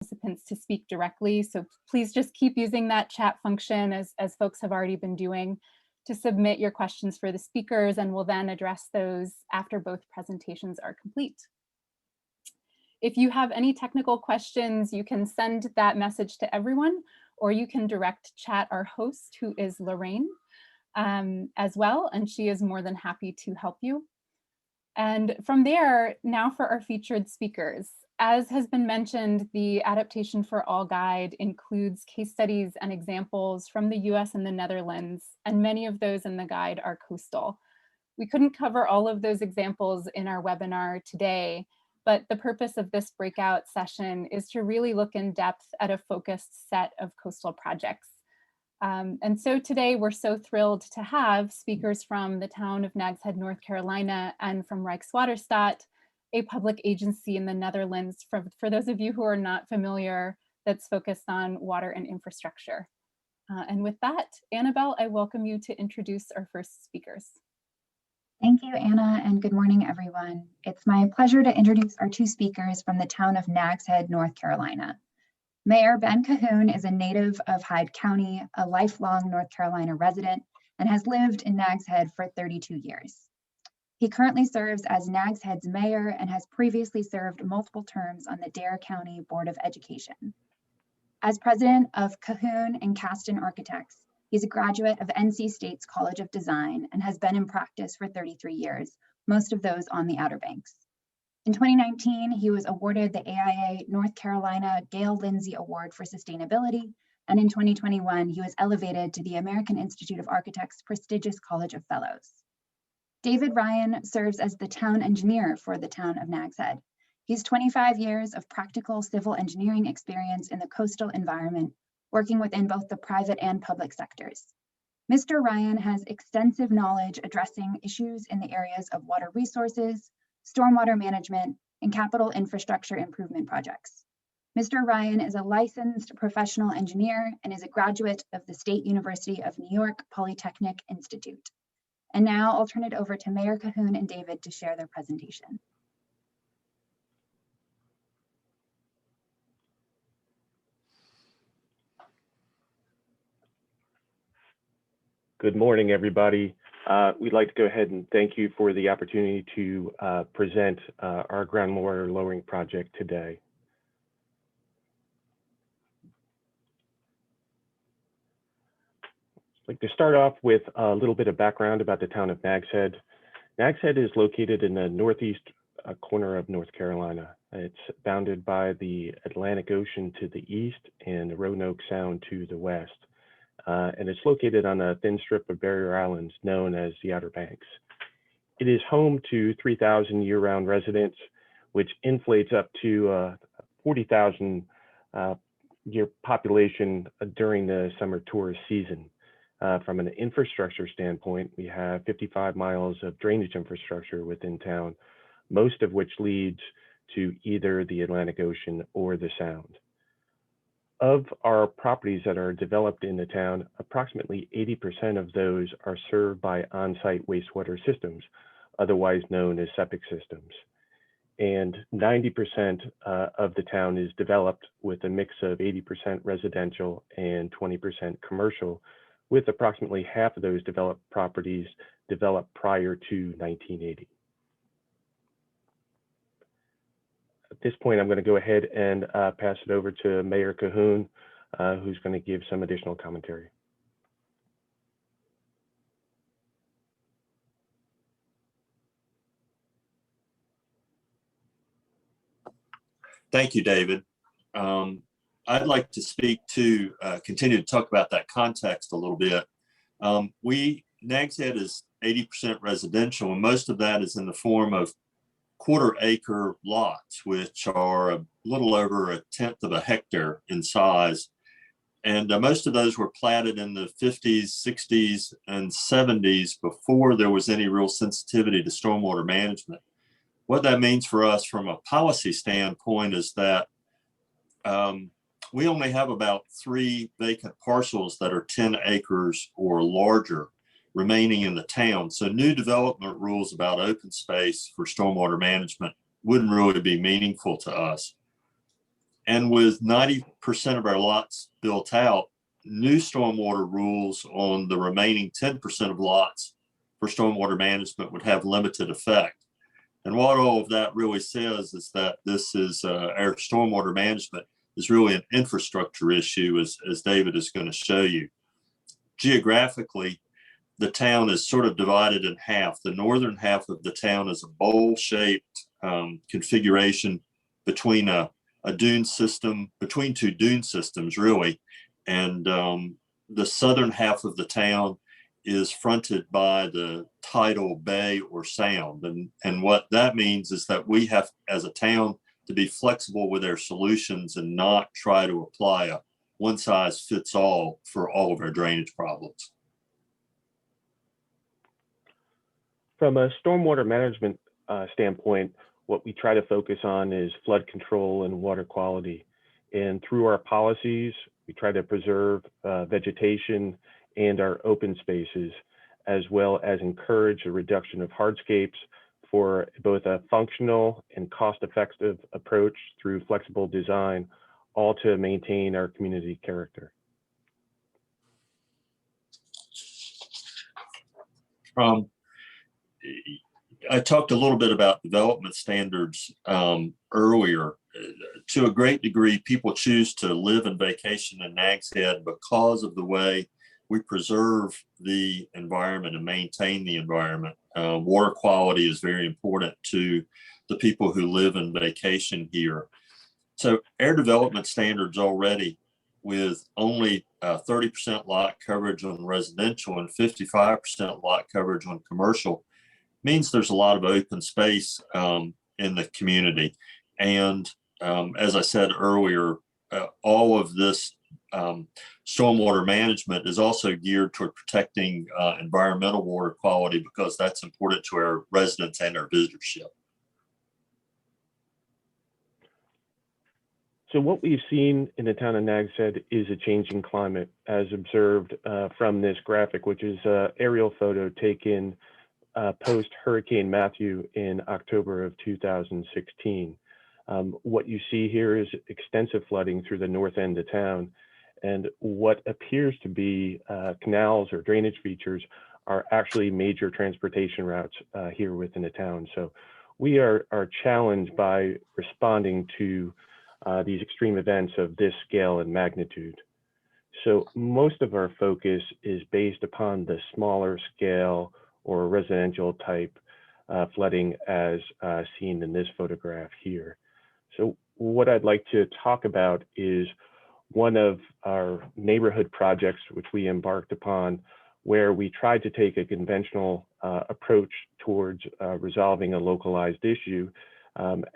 participants to speak directly. So please just keep using that chat function as folks have already been doing to submit your questions for the speakers, and we'll then address those after both presentations are complete. If you have any technical questions, you can send that message to everyone, or you can direct chat our host, who is Lorraine, as well, and she is more than happy to help you. And from there, now for our featured speakers. As has been mentioned, the Adaptation for All guide includes case studies and examples from the US and the Netherlands, and many of those in the guide are coastal. We couldn't cover all of those examples in our webinar today, but the purpose of this breakout session is to really look in depth at a focused set of coastal projects. And so today we're so thrilled to have speakers from the town of Nags Head, North Carolina, and from Rijkswaterstaat, a public agency in the Netherlands, for those of you who are not familiar, that's focused on water and infrastructure. And with that, Annabelle, I welcome you to introduce our first speakers. Thank you, Anna, and good morning, everyone. It's my pleasure to introduce our two speakers from the town of Nags Head, North Carolina. Mayor Ben Cahoon is a native of Hyde County, a lifelong North Carolina resident, and has lived in Nags Head for 32 years. He currently serves as Nags Head's mayor and has previously served multiple terms on the Dare County Board of Education. As president of Cahoon and Caston Architects, he's a graduate of NC State's College of Design and has been in practice for 33 years, most of those on the Outer Banks. In 2019, he was awarded the AIA North Carolina Gail Lindsay Award for Sustainability, and in 2021, he was elevated to the American Institute of Architects' prestigious College of Fellows. David Ryan serves as the town engineer for the town of Nags Head. He's 25 years of practical civil engineering experience in the coastal environment, working within both the private and public sectors. Mr. Ryan has extensive knowledge addressing issues in the areas of water resources, stormwater management, and capital infrastructure improvement projects. Mr. Ryan is a licensed professional engineer and is a graduate of the State University of New York Polytechnic Institute. And now I'll turn it over to Mayor Cahoon and David to share their presentation. Good morning, everybody. We'd like to go ahead and thank you for the opportunity to present our groundwater lowering project today. I'd like to start off with a little bit of background about the town of Nags Head. Nags Head is located in the northeast corner of North Carolina. It's bounded by the Atlantic Ocean to the east and the Roanoke Sound to the west. And it's located on a thin strip of barrier islands known as the Outer Banks. It is home to 3,000 year-round residents, which inflates up to 40,000 year population during the summer tourist season. From an infrastructure standpoint, we have 55 miles of drainage infrastructure within town, most of which leads to either the Atlantic Ocean or the Sound. Of our properties that are developed in the town, approximately 80% of those are served by on-site wastewater systems, otherwise known as septic systems. And 90% of the town is developed with a mix of 80% residential and 20% commercial, with approximately half of those developed properties developed prior to 1980. At this point, I'm going to go ahead and pass it over to Mayor Cahoon, who's going to give some additional commentary. Thank you, David. I'd like to speak to, continue to talk about that context a little bit. Nags Head is 80% residential, and most of that is in the form of quarter-acre lots, which are a little over 1/10 of a hectare in size. And most of those were platted in the 50s, 60s, and 70s before there was any real sensitivity to stormwater management. What that means for us from a policy standpoint is that we only have about 3 vacant parcels that are 10 acres or larger remaining in the town. So new development rules about open space for stormwater management wouldn't really be meaningful to us. And with 90% of our lots built out, new stormwater rules on the remaining 10% of lots for stormwater management would have limited effect. And what all of that really says is that this is our stormwater management is really an infrastructure issue, as David is going to show you. Geographically, the town is sort of divided in half. The northern half of the town is a bowl-shaped configuration between a dune system, between two dune systems, really. And the southern half of the town is fronted by the tidal bay or sound. And what that means is that we have, as a town, to be flexible with our solutions and not try to apply a one-size-fits-all for all of our drainage problems. From a stormwater management standpoint, what we try to focus on is flood control and water quality. And through our policies, we try to preserve vegetation and our open spaces, as well as encourage a reduction of hardscapes for both a functional and cost-effective approach through flexible design, all to maintain our community character. I talked a little bit about development standards earlier. To a great degree, people choose to live and vacation in Nags Head because of the way we preserve the environment and maintain the environment. Water quality is very important to the people who live and vacation here. So our development standards already, with only 30% lot coverage on residential and 55% lot coverage on commercial, means there's a lot of open space in the community. And as I said earlier, all of this stormwater management is also geared toward protecting environmental water quality, because that's important to our residents and our visitorship. So what we've seen in the town of Nags Head is a changing climate, as observed from this graphic, which is an aerial photo taken post Hurricane Matthew in October of 2016. What you see here is extensive flooding through the north end of town, and what appears to be canals or drainage features are actually major transportation routes here within the town. So we are challenged by responding to these extreme events of this scale and magnitude. So most of our focus is based upon the smaller scale or residential type flooding as seen in this photograph here. So what I'd like to talk about is one of our neighborhood projects, which we embarked upon, where we tried to take a conventional approach towards resolving a localized issue,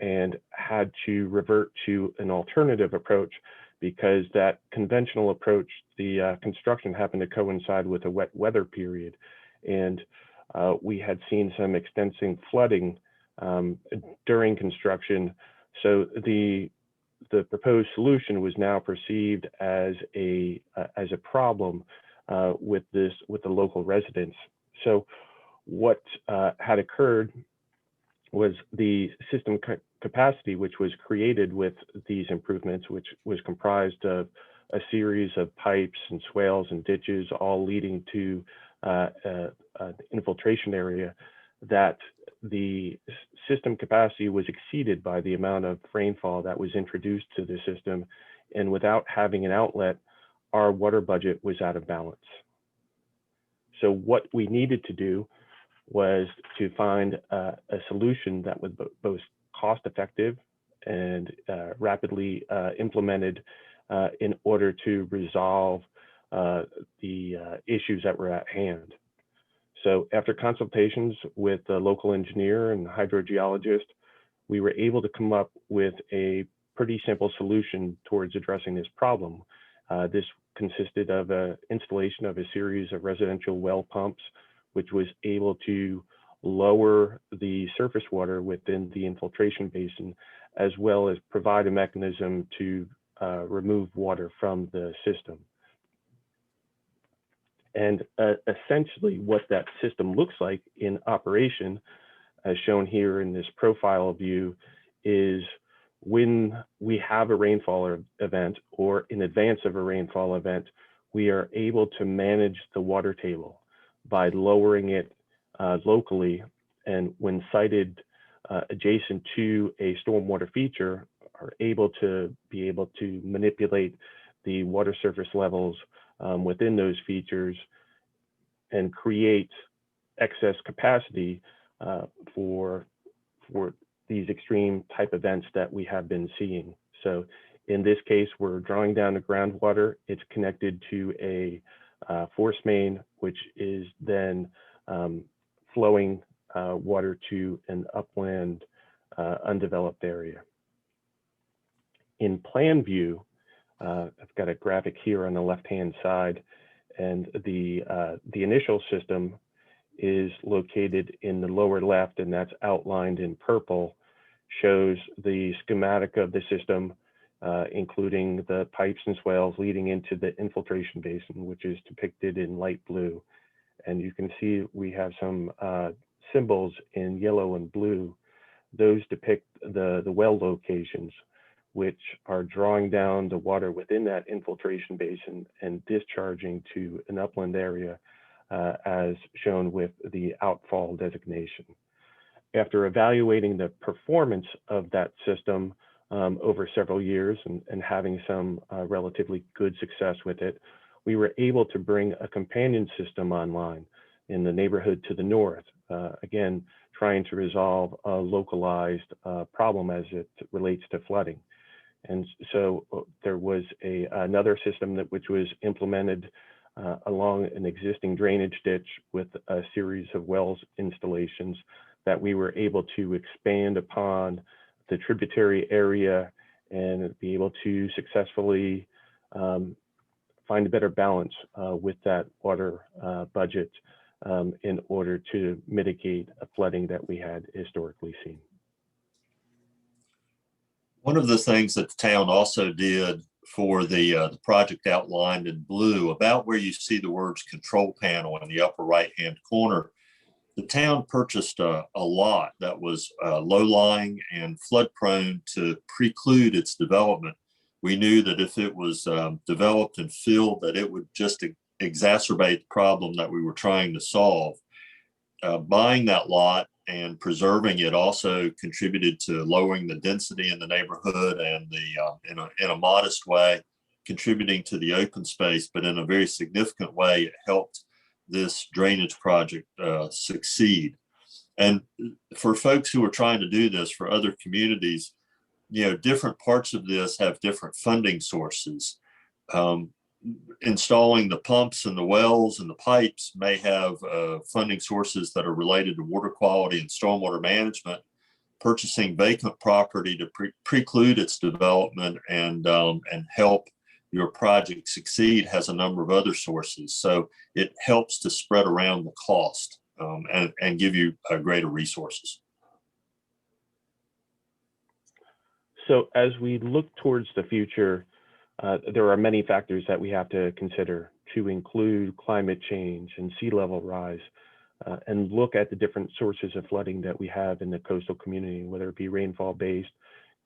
and had to revert to an alternative approach, because that conventional approach, the construction happened to coincide with a wet weather period. And we had seen some extensive flooding during construction. So the proposed solution was now perceived as a problem with the local residents. So what had occurred was the system capacity, which was created with these improvements, which was comprised of a series of pipes and swales and ditches, all leading to the infiltration area, that the system capacity was exceeded by the amount of rainfall that was introduced to the system. And without having an outlet, our water budget was out of balance. So what we needed to do was to find a solution that was both cost effective and rapidly implemented in order to resolve the issues that were at hand. So after consultations with the local engineer and hydrogeologist, we were able to come up with a pretty simple solution towards addressing this problem. This consisted of an installation of a series of residential well pumps, which was able to lower the surface water within the infiltration basin, as well as provide a mechanism to remove water from the system. And essentially what that system looks like in operation, as shown here in this profile view, is when we have a rainfall event or in advance of a rainfall event, we are able to manage the water table by lowering it locally, and when sited adjacent to a stormwater feature, are able to manipulate the water surface levels within those features and create excess capacity for these extreme type events that we have been seeing. So in this case, we're drawing down the groundwater. It's connected to a force main, which is then flowing water to an upland undeveloped area. In plan view, I've got a graphic here on the left-hand side, and the initial system is located in the lower left, and that's outlined in purple, shows the schematic of the system, including the pipes and swales leading into the infiltration basin, which is depicted in light blue. And you can see we have some symbols in yellow and blue. Those depict the well locations, which are drawing down the water within that infiltration basin and discharging to an upland area, as shown with the outfall designation. After evaluating the performance of that system over several years and having some relatively good success with it, we were able to bring a companion system online in the neighborhood to the north, again, trying to resolve a localized problem as it relates to flooding. And so there was another system which was implemented along an existing drainage ditch with a series of wells installations that we were able to expand upon the tributary area and be able to successfully find a better balance with that water budget in order to mitigate a flooding that we had historically seen. One of the things that the town also did for the project outlined in blue, about where you see the words control panel in the upper right-hand corner, the town purchased a lot that was low-lying and flood-prone to preclude its development. We knew that if it was developed and filled, that it would just exacerbate the problem that we were trying to solve. Buying that lot and preserving it also contributed to lowering the density in the neighborhood and in a modest way, contributing to the open space, but in a very significant way, it helped this drainage project succeed. And for folks who are trying to do this for other communities, different parts of this have different funding sources. Installing the pumps and the wells and the pipes may have funding sources that are related to water quality and stormwater management. Purchasing vacant property to preclude its development and help your project succeed has a number of other sources. So it helps to spread around the cost and give you greater resources. So as we look towards the future, there are many factors that we have to consider, to include climate change and sea level rise, and look at the different sources of flooding that we have in the coastal community, whether it be rainfall-based,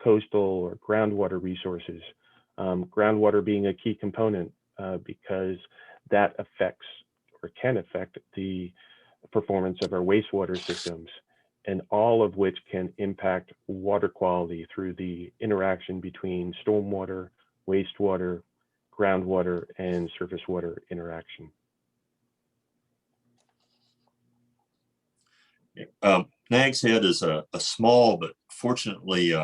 coastal, or groundwater resources. Groundwater being a key component because that affects or can affect the performance of our wastewater systems, and all of which can impact water quality through the interaction between stormwater, wastewater, groundwater, and surface water interaction. Nags Head is a small but fortunately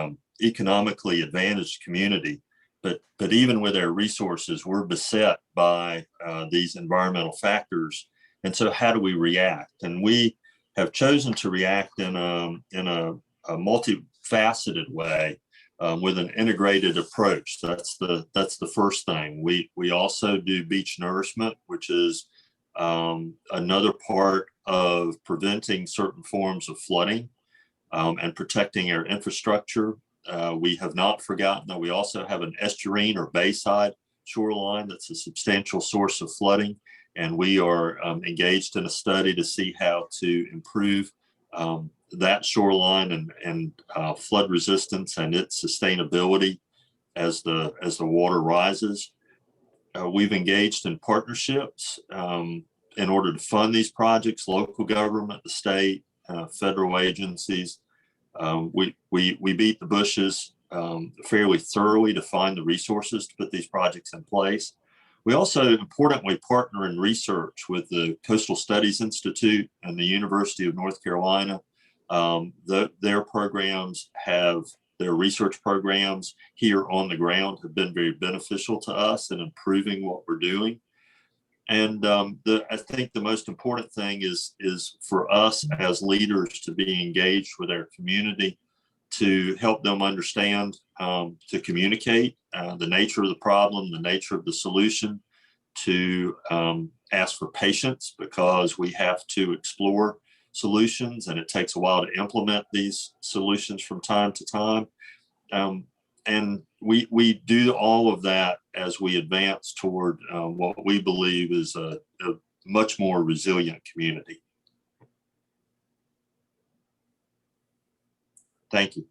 economically advantaged community. But even with our resources, we're beset by these environmental factors. And so how do we react? And we have chosen to react in a multifaceted way with an integrated approach. That's the first thing. We also do beach nourishment, which is another part of preventing certain forms of flooding and protecting our infrastructure. We have not forgotten that we also have an estuarine or bayside shoreline that's a substantial source of flooding. And we are engaged in a study to see how to improve that shoreline and flood resistance and its sustainability as the water rises. We've engaged in partnerships in order to fund these projects, local government, the state, federal agencies. We beat the bushes fairly thoroughly to find the resources to put these projects in place. We also importantly partner in research with the Coastal Studies Institute and the University of North Carolina. Their programs their research programs here on the ground have been very beneficial to us in improving what we're doing. And I think the most important thing is for us as leaders to be engaged with our community, to help them understand, to communicate the nature of the problem, the nature of the solution, to ask for patience because we have to explore solutions and it takes a while to implement these solutions from time to time. And we do all of that as we advance toward what we believe is a much more resilient community. Thank you.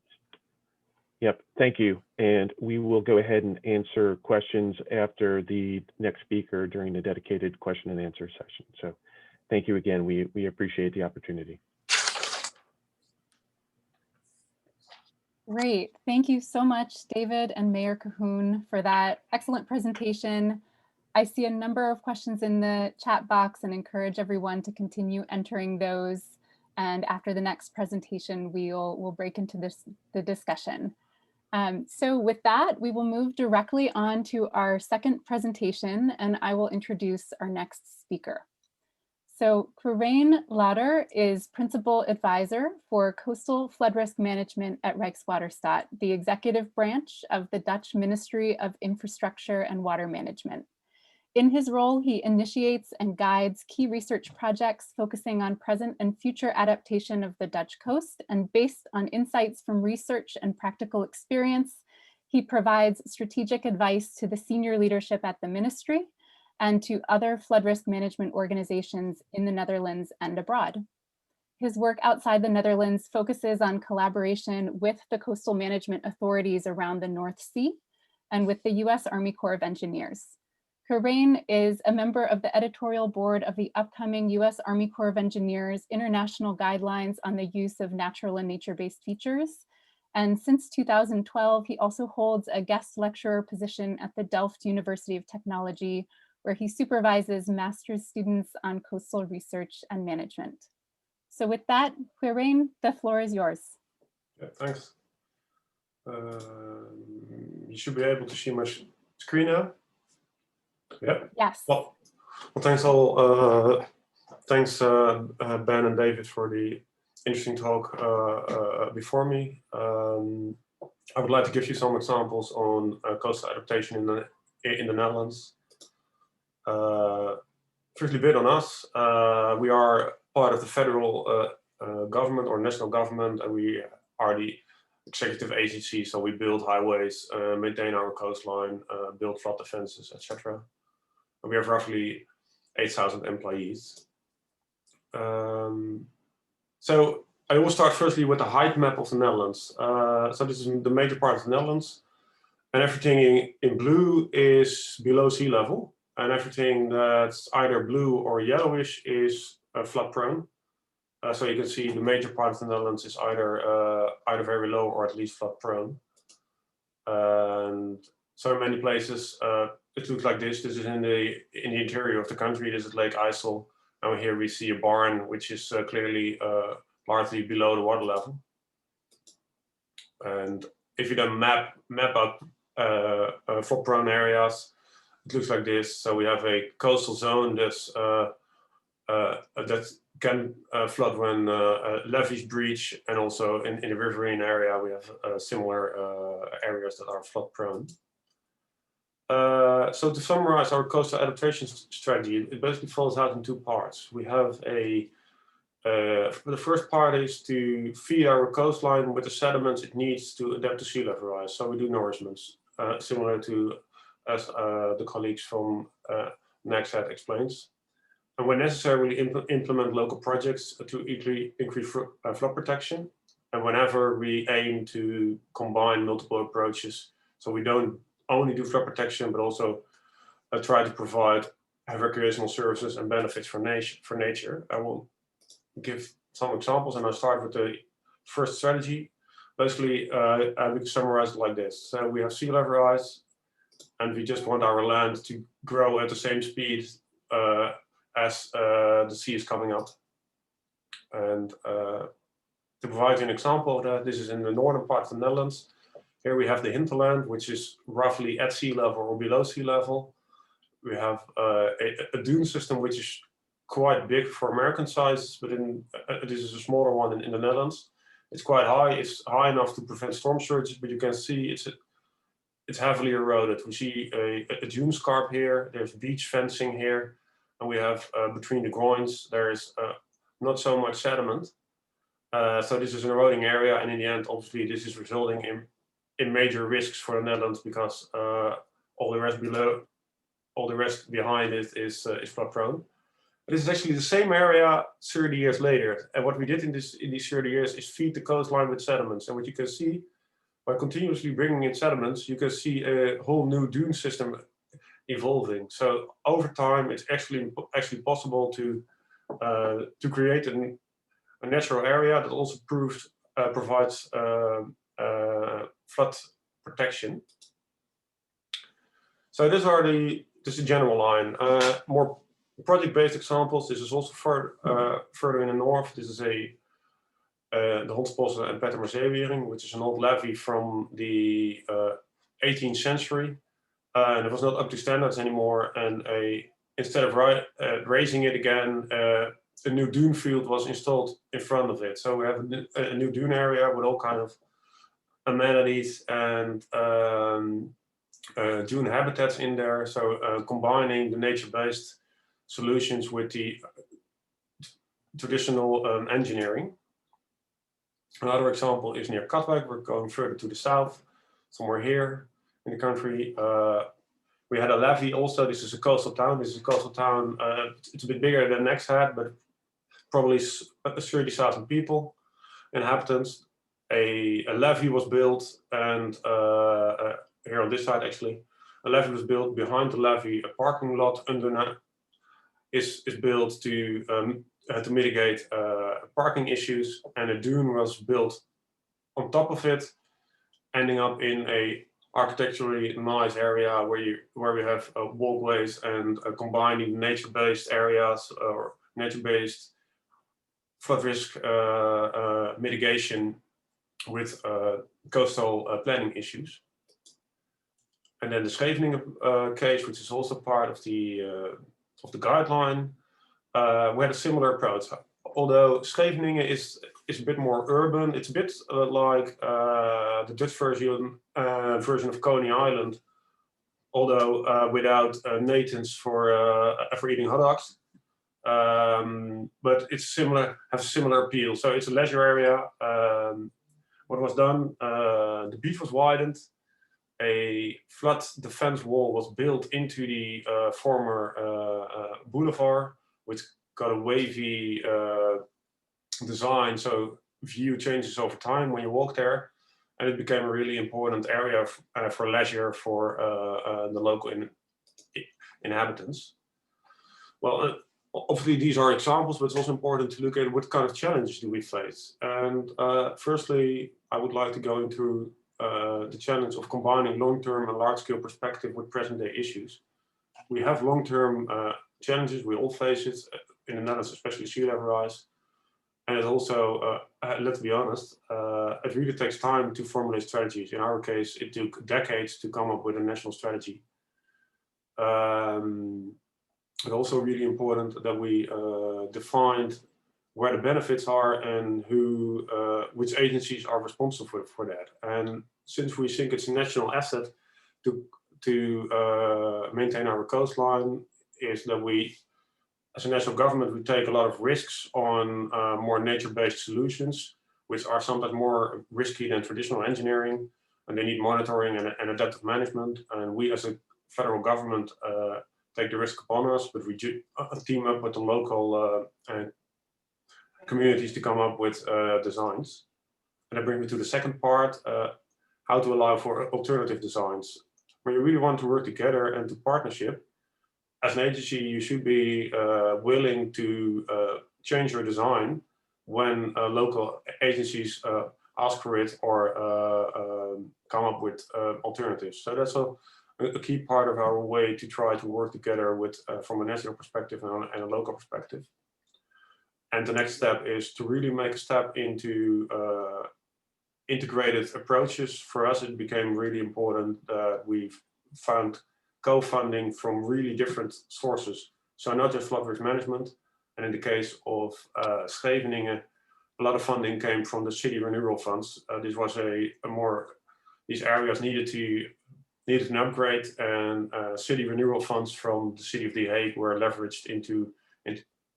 Yep, thank you. And we will go ahead and answer questions after the next speaker during the dedicated question and answer session. So thank you again. We appreciate the opportunity. Great. Thank you so much, David and Mayor Cahoon, for that excellent presentation. I see a number of questions in the chat box and encourage everyone to continue entering those. And after the next presentation, we'll break into the discussion. So with that, we will move directly on to our second presentation, and I will introduce our next speaker. So Quirijn Lauder is Principal Advisor for Coastal Flood Risk Management at Rijkswaterstaat, the executive branch of the Dutch Ministry of Infrastructure and Water Management. In his role, he initiates and guides key research projects focusing on present and future adaptation of the Dutch coast, and based on insights from research and practical experience, he provides strategic advice to the senior leadership at the ministry and to other flood risk management organizations in the Netherlands and abroad. His work outside the Netherlands focuses on collaboration with the coastal management authorities around the North Sea and with the US Army Corps of Engineers. Quirijn is a member of the editorial board of the upcoming US Army Corps of Engineers International Guidelines on the Use of Natural and Nature-Based Features. And since 2012, he also holds a guest lecturer position at the Delft University of Technology, where he supervises master's students on coastal research and management. So with that, Quirijn, the floor is yours. Yeah, thanks. You should be able to see my screen now. Yeah. Yes. Well thanks all. Thanks Ben and David for the interesting talk before me. I would like to give you some examples on coastal adaptation in the Netherlands. Firstly, a bit on us. We are part of the federal government or national government, and we are the executive agency. So we build highways, maintain our coastline, build flood defenses, etc. And we have roughly 8,000 employees. So I will start firstly with the height map of the Netherlands. So this is the major part of the Netherlands, and everything in blue is below sea level. And everything that's either blue or yellowish is flood prone. So you can see the major part of the Netherlands is either very low or at least flood prone. And so in many places it looks like this. This is in the interior of the country. This is Lake IJssel, and here we see a barn which is clearly largely below the water level. And if you then map out flood prone areas, it looks like this. So we have a coastal zone that's that can flood when levees breach, and also in the riverine area we have similar areas that are flood prone. So to summarize our coastal adaptation strategy, it basically falls out in two parts. We have the first part is to feed our coastline with the sediments it needs to adapt to sea level rise. So we do nourishments, similar to as the colleagues from NAGSED explains. And when necessary, we implement local projects to increase flood protection. And whenever we aim to combine multiple approaches, so we don't only do flood protection, but also try to provide recreational services and benefits for nature. I will give some examples, and I'll start with the first strategy. Basically, I would summarize it like this. So we have sea level rise, and we just want our land to grow at the same speed as the sea is coming up. And to provide you an example of that, this is in the northern part of the Netherlands. Here we have the hinterland, which is roughly at sea level or below sea level. We have a dune system, which is quite big for American sizes, but this is a smaller one in the Netherlands. It's quite high. It's high enough to prevent storm surges, but you can see it's heavily eroded. We see a dune scarp here. There's beach fencing here, and we have between the groins there is not so much sediment. So this is an eroding area, and in the end, obviously, this is resulting in major risks for the Netherlands because all the rest behind it is flood prone. This is actually the same area 30 years later. And what we did in these 30 years is feed the coastline with sediments. And what you can see, by continuously bringing in sediments, you can see a whole new dune system evolving. So over time, it's actually possible to create a natural area that also provides flood protection. So this is a general line. More project-based examples. This is also further in the north. This is the Hondsbossen and Pettermerzeewering, which is an old levee from the 18th century. And it was not up to standards anymore. And instead of raising it again, a new dune field was installed in front of it. So we have a new dune area with all kinds of amenities and dune habitats in there. So combining the nature-based solutions with the traditional engineering. Another example is near Katwijk. We're going further to the south, somewhere here in the country. We had a levee also. This is a coastal town. This is a coastal town. It's a bit bigger than Nags Head, but probably 30,000 people, inhabitants. A levee was built, and here on this side actually, a levee was built. Behind the levee, a parking lot is built to mitigate parking issues, and a dune was built on top of it, ending up in a architecturally nice area where we have walkways and combining nature-based areas or nature-based flood risk mitigation with coastal planning issues. And then the Scheveningen case, which is also part of the guideline, we had a similar approach. Although Scheveningen is a bit more urban, it's a bit like the Dutch version of Coney Island, although without natans for eating hot dogs. But it's similar, has a similar appeal. So it's a leisure area. What was done? The beach was widened. A flood defense wall was built into the former boulevard, which got a wavy design, so view changes over time when you walk there, and it became a really important area for leisure for the local inhabitants. Well, obviously these are examples, but it's also important to look at what kind of challenges do we face. And firstly, I would like to go into the challenge of combining long-term and large-scale perspective with present-day issues. We have long-term challenges, we all face it, in the Netherlands, especially sea level rise. And it also, let's be honest, it really takes time to formulate strategies. In our case, it took decades to come up with a national strategy. It's also really important that we defined where the benefits are and which agencies are responsible for that. And since we think it's a national asset to maintain our coastline, is that we, as a national government, we take a lot of risks on more nature-based solutions, which are sometimes more risky than traditional engineering, and they need monitoring and adaptive management. And we, as a federal government, take the risk upon us, but we team up with the local communities to come up with designs. And that brings me to the second part, how to allow for alternative designs. When you really want to work together and to partnership, as an agency, you should be willing to change your design when local agencies ask for it or come up with alternatives. So that's a key part of our way to try to work together with from a national perspective and a local perspective. And the next step is to really make a step into integrated approaches. For us, it became really important that we've found co-funding from really different sources. So not just flood risk management. And in the case of Scheveningen, a lot of funding came from the city renewal funds. This was these areas needed an upgrade, and city renewal funds from the city of The Hague were leveraged into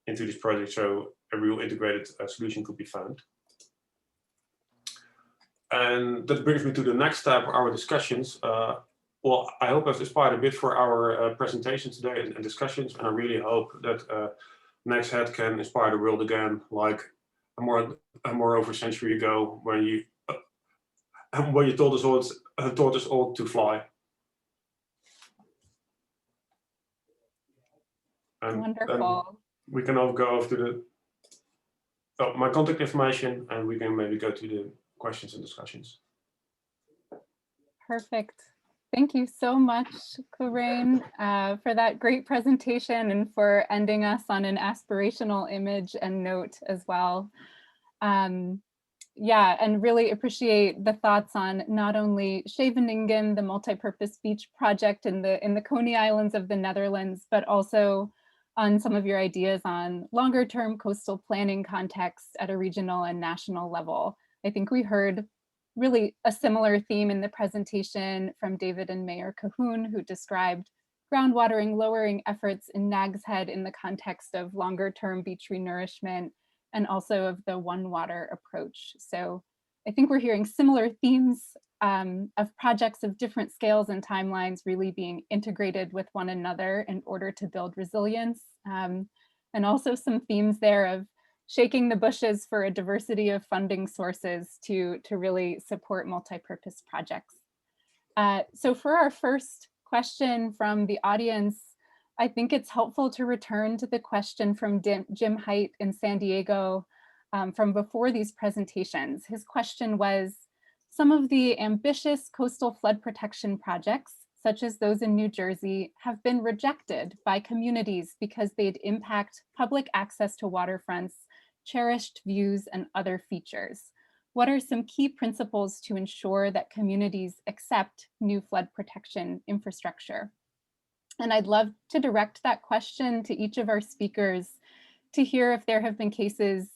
this project, so a real integrated solution could be found. And that brings me to the next step, our discussions. Well, I hope I've inspired a bit for our presentation today and discussions, and I really hope that NextHead can inspire the world again, like more over a century ago, when you taught us all to fly. And Wonderful. We can all go to my contact information, and we can maybe go to the questions and discussions. Perfect. Thank you so much, Corinne, for that great presentation and for ending us on an aspirational image and note as well. Yeah, and really appreciate the thoughts on not only Scheveningen, the multi-purpose beach project in the Coney Islands of the Netherlands, but also on some of your ideas on longer term coastal planning context at a regional and national level. I think we heard really a similar theme in the presentation from David and Mayor Cahoon, who described groundwatering lowering efforts in Nags Head in the context of longer term beach renourishment and also of the one water approach. So I think we're hearing similar themes of projects of different scales and timelines really being integrated with one another in order to build resilience. And also some themes there of shaking the bushes for a diversity of funding sources to really support multi-purpose projects. So for our first question from the audience, I think it's helpful to return to the question from Jim Height in San Diego from before these presentations. His question was, some of the ambitious coastal flood protection projects, such as those in New Jersey, have been rejected by communities because they'd impact public access to waterfronts, cherished views, and other features. What are some key principles to ensure that communities accept new flood protection infrastructure? And I'd love to direct that question to each of our speakers to hear if there have been cases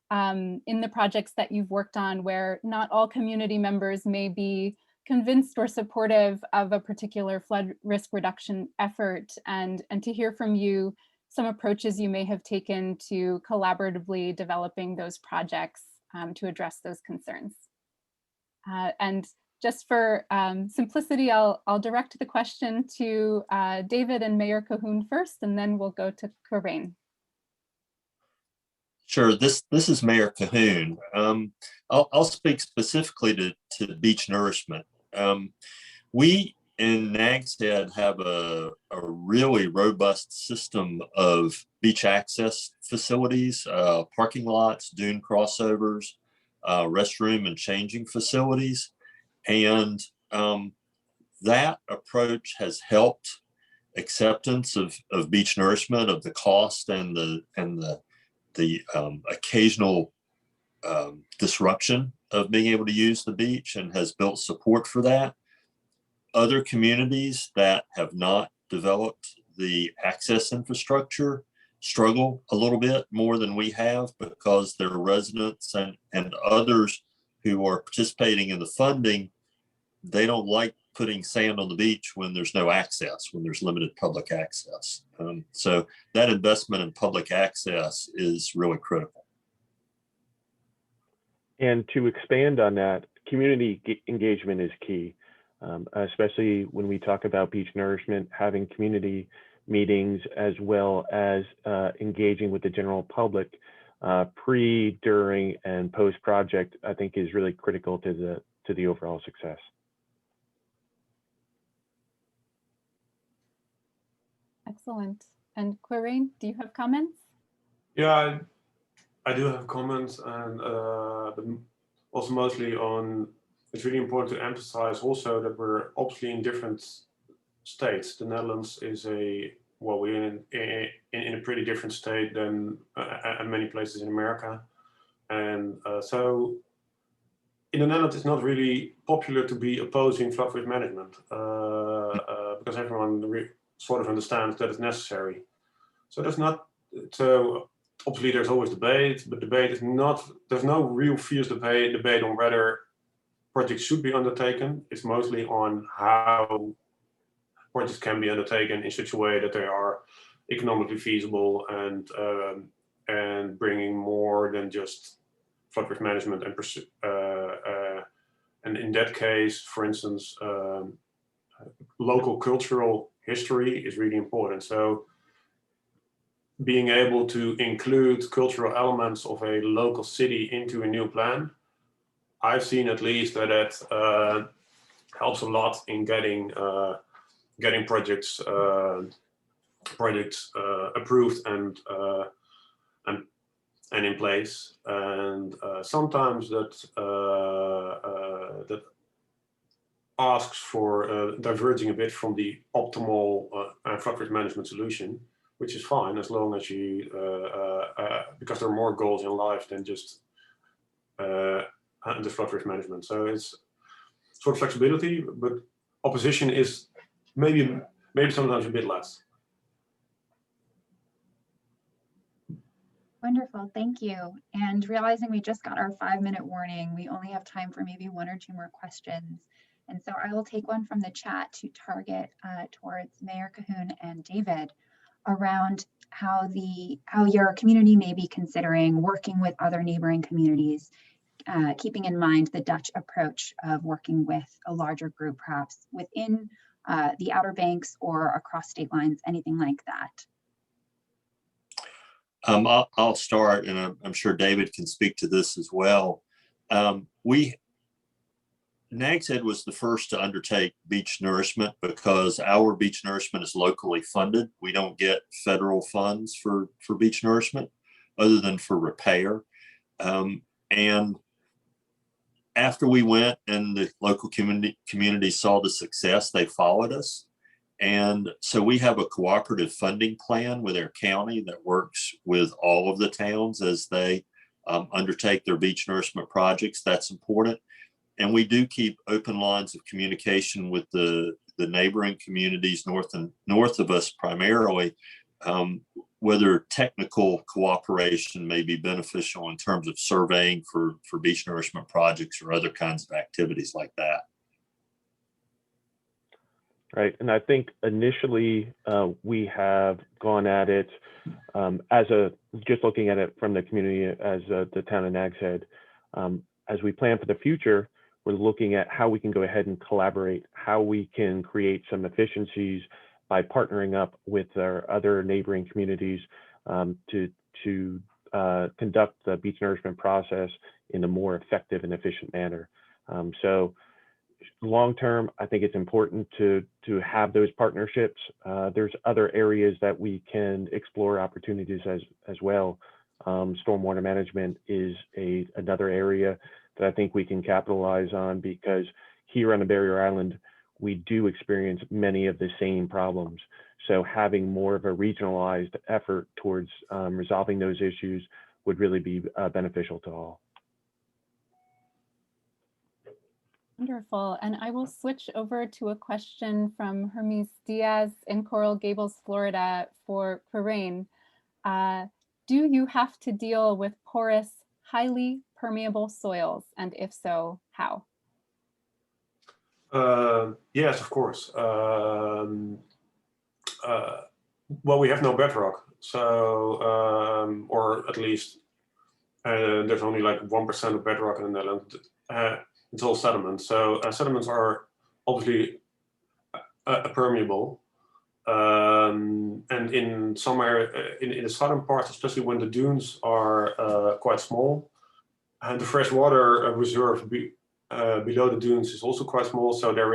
in the projects that you've worked on where not all community members may be convinced or supportive of a particular flood risk reduction effort, and to hear from you some approaches you may have taken to collaboratively developing those projects to address those concerns. And just for simplicity, I'll direct the question to David and Mayor Cahoon first, and then we'll go to Corinne. Sure, this is Mayor Cahoon. I'll speak specifically to beach nourishment. We in Nags Head have a really robust system of beach access facilities, parking lots, dune crossovers, restroom and changing facilities. And that approach has helped acceptance of beach nourishment, of the cost and the occasional disruption of being able to use the beach, and has built support for that. Other communities that have not developed the access infrastructure struggle a little bit more than we have, because their residents and others who are participating in the funding, they don't like putting sand on the beach when there's no access, when there's limited public access. So that investment in public access is really critical. And to expand on that, community engagement is key, especially when we talk about beach nourishment. Having community meetings, as well as engaging with the general public pre, during, and post-project, I think is really critical to the overall success. Excellent. And Quirine, do you have comments? Yeah, I do have comments, and also mostly on, it's really important to emphasize also that we're obviously in different states. The Netherlands is we're in a pretty different state than many places in America. And so in the Netherlands, it's not really popular to be opposing flood risk management because everyone sort of understands that it's necessary. So obviously there's always debate, but there's no real fierce debate on whether projects should be undertaken. It's mostly on how projects can be undertaken in such a way that they are economically feasible and bringing more than just flood risk management and in that case, for instance, local cultural history is really important. So being able to include cultural elements of a local city into a new plan, I've seen at least that helps a lot in getting projects approved and in place. And sometimes that asks for diverging a bit from the optimal flood risk management solution, which is fine as long as you, because there are more goals in life than just the flood risk management. So it's sort of flexibility, but opposition is maybe sometimes a bit less. Wonderful, thank you. And realizing we just got our 5-minute warning, we only have time for maybe 1 or 2 more questions. And so I will take one from the chat to target towards Mayor Cahoon and David around how your community may be considering working with other neighboring communities, keeping in mind the Dutch approach of working with a larger group, perhaps within the Outer Banks or across state lines, anything like that. I'll start, and I'm sure David can speak to this as well. Nags Head was the first to undertake beach nourishment because our beach nourishment is locally funded. We don't get federal funds for beach nourishment other than for repair. And after we went and the local community saw the success, they followed us. And so we have a cooperative funding plan with our county that works with all of the towns as they undertake their beach nourishment projects. That's important. And we do keep open lines of communication with the neighboring communities north of us primarily, whether technical cooperation may be beneficial in terms of surveying for beach nourishment projects or other kinds of activities like that. Right, and I think initially we have gone at it just looking at it from the community as the town of Nags Head. As we plan for the future, we're looking at how we can go ahead and collaborate, how we can create some efficiencies by partnering up with our other neighboring communities to conduct the beach nourishment process in a more effective and efficient manner. So long term, I think it's important to have those partnerships. There's other areas that we can explore opportunities as well. Stormwater management is another area that I think we can capitalize on, because here on the Barrier Island, we do experience many of the same problems. So having more of a regionalized effort towards resolving those issues would really be beneficial to all. Wonderful. And I will switch over to a question from Hermes Diaz in Coral Gables, Florida for Quirine. Do you have to deal with porous, highly permeable soils? And if so, how? Yes, of course. Well, we have no bedrock. So, or at least there's only like 1% of bedrock in the Netherlands. It's all sediment. So sediments are obviously permeable. And And in some area, in the southern parts, especially when the dunes are quite small, and the freshwater reserve below the dunes is also quite small. So there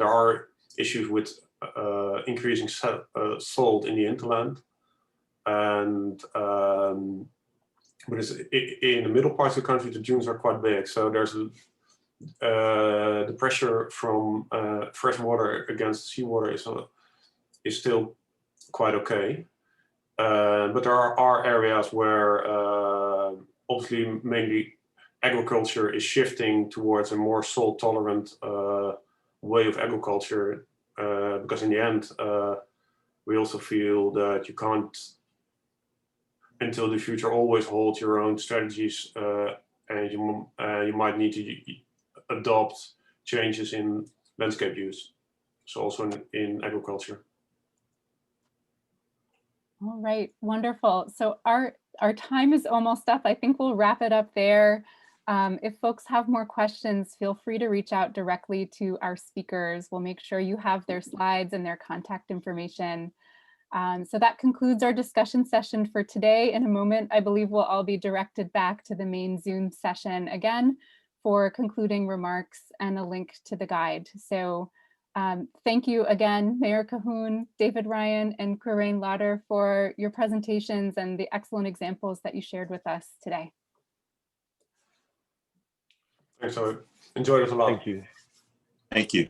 are issues with increasing salt in the hinterland, and but in the middle parts of the country, the dunes are quite big. So there's the pressure from fresh water against seawater is still quite okay. But there are areas where obviously mainly agriculture is shifting towards a more salt tolerant way of agriculture, because in the end we also feel that you can't until the future always hold your own strategies, and you might need to adopt changes in landscape use, so also in agriculture. All right, wonderful. So our time is almost up. I think we'll wrap it up there. If folks have more questions, feel free to reach out directly to our speakers. We'll make sure you have their slides and their contact information. So that concludes our discussion session for today. In a moment, I believe we'll all be directed back to the main Zoom session again for concluding remarks and a link to the guide. So thank you again, Mayor Cahoon, David Ryan, and Corrine Lauder for your presentations and the excellent examples that you shared with us today. Thanks, I enjoyed it a lot. Thank you. Thank you.